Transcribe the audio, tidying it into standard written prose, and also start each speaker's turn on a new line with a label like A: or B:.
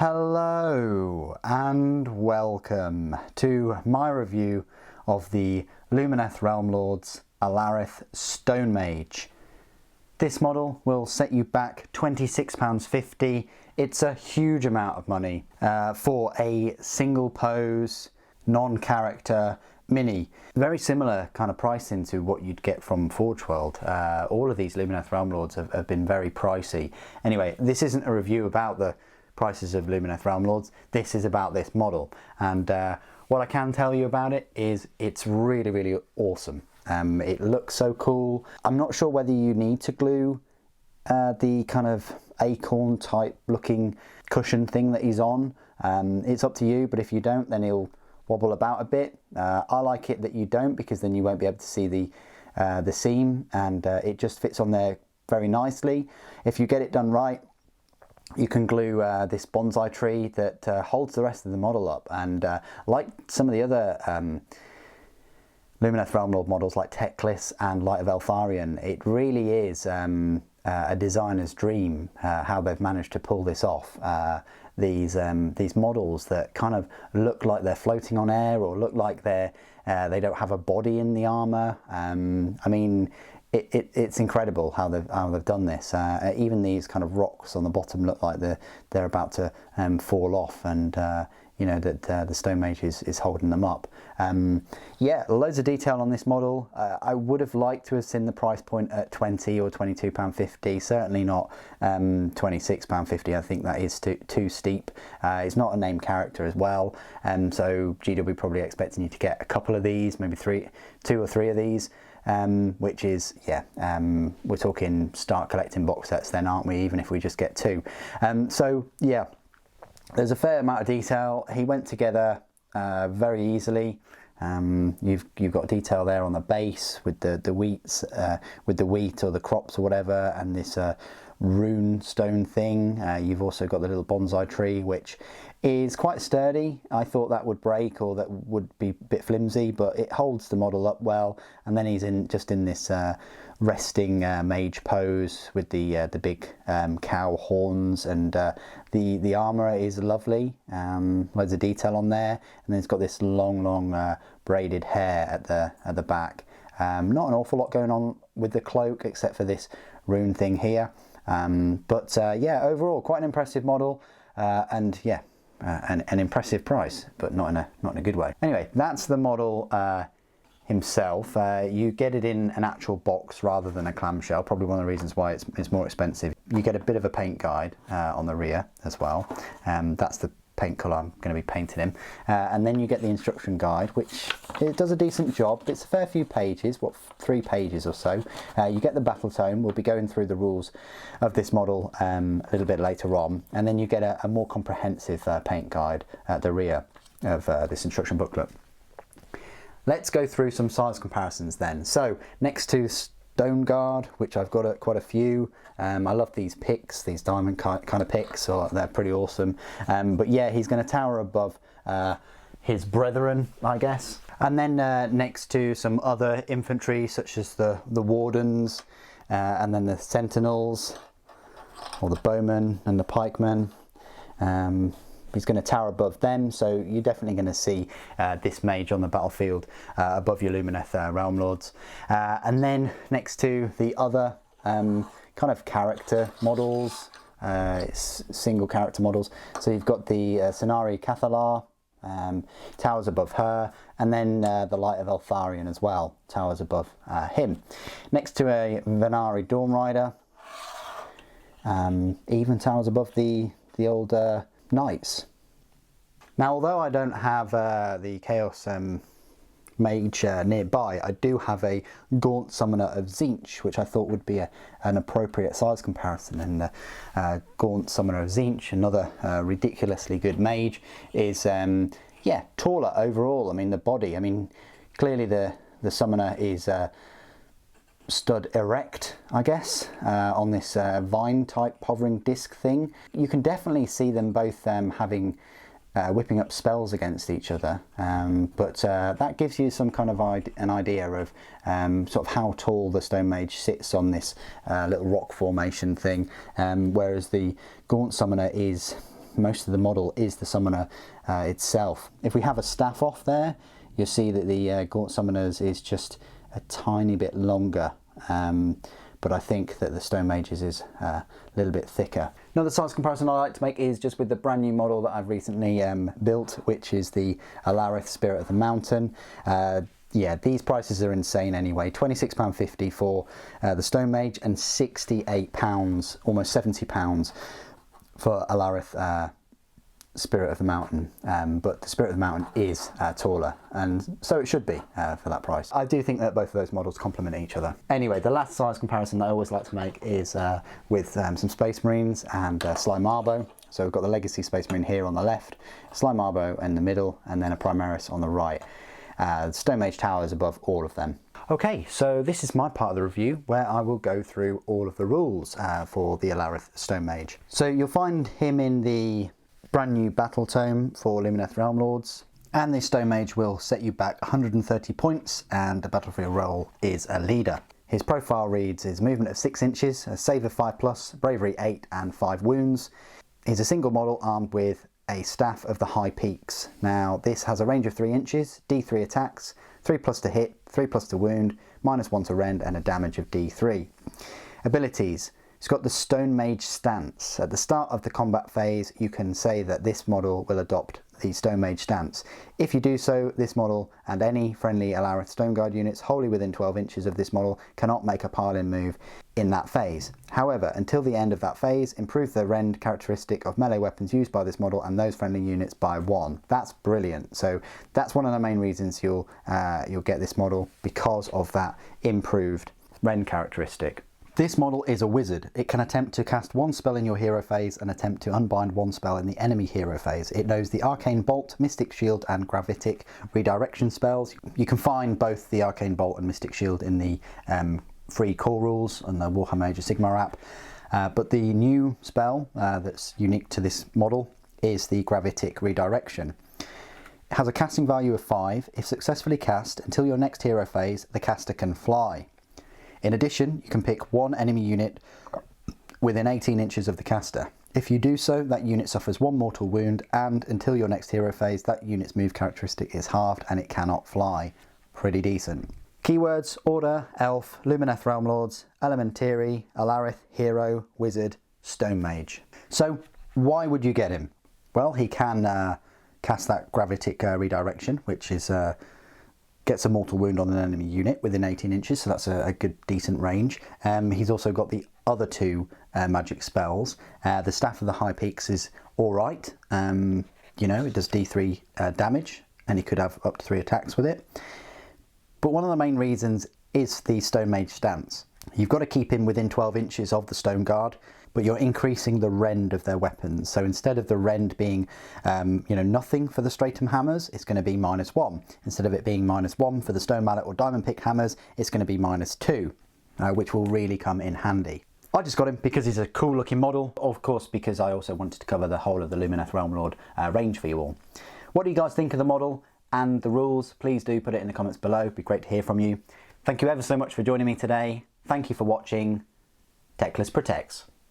A: Hello and welcome to my review of the Lumineth Realm-Lords Alarith Stonemage. This model will set you back £26.50. It's a huge amount of money for a single pose, non-character mini. Very similar kind of pricing to what you'd get from Forge World. All of these Lumineth Realm-Lords have been very pricey. Anyway, this isn't a review about the prices of Lumineth Realm-Lords. This is about this model, and what I can tell you about it is it's really awesome. It looks so cool. I'm not sure whether you need to glue the kind of acorn type looking cushion thing that he's on. It's up to you, but if you don't, then he'll wobble about a bit. I like it that you don't, because then you won't be able to see the seam, and it just fits on there very nicely. If you get it done right, you can glue this bonsai tree that holds the rest of the model up, and like some of the other Lumineth Realm-Lord models like Teclis and Light of Eltharion, it really is a designer's dream how they've managed to pull this off. These models that kind of look like they're floating on air, or look like they don't have a body in the armour. I mean, it's incredible how they've done this. Even these kind of rocks on the bottom look like they're about to fall off, and you know that the Stonemage is holding them up. Yeah, loads of detail on this model. I would have liked to have seen the price point at £20 or £22.50. Certainly not £26.50. I think that is too steep. It's not a named character as well, so GW probably expecting you to get a couple of these, maybe two or three of these. Which is, yeah, we're talking start collecting box sets then, aren't we, even if we just get two. So yeah, there's a fair amount of detail. He went together very easily. You've got detail there on the base with the wheats, with the wheat or the crops or whatever, and this rune stone thing. You've also got the little bonsai tree, which is quite sturdy. I thought that would break, or that would be a bit flimsy, but it holds the model up well. And then he's just in this resting mage pose with the big cow horns, and the armour is lovely. Loads of detail on there, and then it's got this long braided hair at the back. Not an awful lot going on with the cloak except for this rune thing here. But yeah, overall quite an impressive model, and yeah, an impressive price, but not in a good way. Anyway, that's the model himself. You get it in an actual box rather than a clamshell, probably one of the reasons why it's more expensive. You get a bit of a paint guide on the rear as well. That's the paint colour I'm going to be painting him, and then you get the instruction guide, which it does a decent job. It's a fair few pages, what, 3 pages or so. You get the battle tome. We'll be going through the rules of this model a little bit later on, and then you get a more comprehensive paint guide at the rear of this instruction booklet. Let's go through some size comparisons then. So next to Stone Guard, which I've got quite a few. I love these picks, these diamond kind of picks, so they're pretty awesome. But yeah, he's going to tower above his brethren, I guess. And then next to some other infantry, such as the Wardens, and then the Sentinels, or the Bowmen and the Pikemen. He's going to tower above them, so you're definitely going to see this mage on the battlefield above your Lumineth Realm-Lords. And then next to the other kind of character models, it's single character models. So you've got the Cenari Cathalar, towers above her, and then the Light of Eltharion as well, towers above him. Next to a Venari Dawn Rider, even towers above the old Knights. Now, although I don't have the Chaos Mage nearby, I do have a Gaunt Summoner of Tzeentch, which I thought would be an appropriate size comparison. And Gaunt Summoner of Tzeentch, another ridiculously good mage, is yeah, taller overall. I mean, the body, I mean, clearly the summoner is stood erect, I guess, on this vine type hovering disc thing. You can definitely see them both having whipping up spells against each other, but that gives you some kind of an idea of sort of how tall the Stonemage sits on this little rock formation thing, whereas the Gaunt Summoner is most of the model is the summoner itself. If we have a staff off there, you'll see that the Gaunt Summoners is just a tiny bit longer, but I think that the Stonemage's is a little bit thicker. Another size comparison I like to make is just with the brand new model that I've recently built, which is the Alarith Spirit of the Mountain. Yeah, these prices are insane anyway. £26.50 for the Stonemage and £68, almost £70 for Alarith Spirit of the Mountain, but the Spirit of the Mountain is taller, and so it should be for that price. I do think that both of those models complement each other. Anyway, the last size comparison that I always like to make is with some Space Marines and Sly Marbo. So we've got the Legacy Space Marine here on the left, Sly Marbo in the middle, and then a Primaris on the right. The Stonemage Tower is above all of them. Okay, so this is my part of the review where I will go through all of the rules for the Alarith Stonemage. So you'll find him in the brand new battle tome for Lumineth Realm-Lords, and the Stonemage will set you back 130 points, and the battlefield role is a leader. His profile reads his movement of 6 inches, a save of 5+, bravery 8 and 5 wounds. He's a single model armed with a staff of the high peaks. Now this has a range of 3 inches, D3 attacks, 3+ to hit, 3+ to wound, -1 to rend, and a damage of D3. Abilities. It's got the Stonemage stance. At the start of the combat phase, you can say that this model will adopt the Stonemage stance. If you do so, this model and any friendly Alarith Stoneguard units wholly within 12 inches of this model cannot make a pile-in move in that phase. However, until the end of that phase, improve the rend characteristic of melee weapons used by this model and those friendly units by 1. That's brilliant. So that's one of the main reasons you'll get this model, because of that improved rend characteristic. This model is a wizard. It can attempt to cast 1 spell in your hero phase and attempt to unbind 1 spell in the enemy hero phase. It knows the Arcane Bolt, Mystic Shield and Gravitic redirection spells. You can find both the Arcane Bolt and Mystic Shield in the free core rules on the Warhammer Age of Sigmar app. But the new spell that's unique to this model is the Gravitic redirection. It has a casting value of 5. If successfully cast, until your next hero phase, the caster can fly. In addition, you can pick 1 enemy unit within 18 inches of the caster. If you do so, that unit suffers 1 mortal wound, and until your next hero phase, that unit's move characteristic is halved and it cannot fly. Pretty decent. Keywords: Order, Elf, Lumineth Realm-Lords, Elementary, Alarith, Hero, Wizard, Stonemage. So why would you get him? Well, he can cast that Gravitic redirection, which is gets a mortal wound on an enemy unit within 18 inches, so that's a good decent range. He's also got the other 2 magic spells. The Staff of the High Peaks is alright, you know, it does D3 damage, and he could have up to 3 attacks with it. But one of the main reasons is the Stonemage stance. You've got to keep him within 12 inches of the Stone Guard, but you're increasing the rend of their weapons. So instead of the rend being you know, nothing for the Stratum hammers, it's going to be -1. Instead of it being -1 for the Stone Mallet or Diamond Pick hammers, it's going to be -2, which will really come in handy. I just got him because he's a cool looking model, of course, because I also wanted to cover the whole of the Lumineth Realm-Lord range for you all. What do you guys think of the model and the rules? Please do put it in the comments below. It'd be great to hear from you. Thank you ever so much for joining me today. Thank you for watching. Techless protects.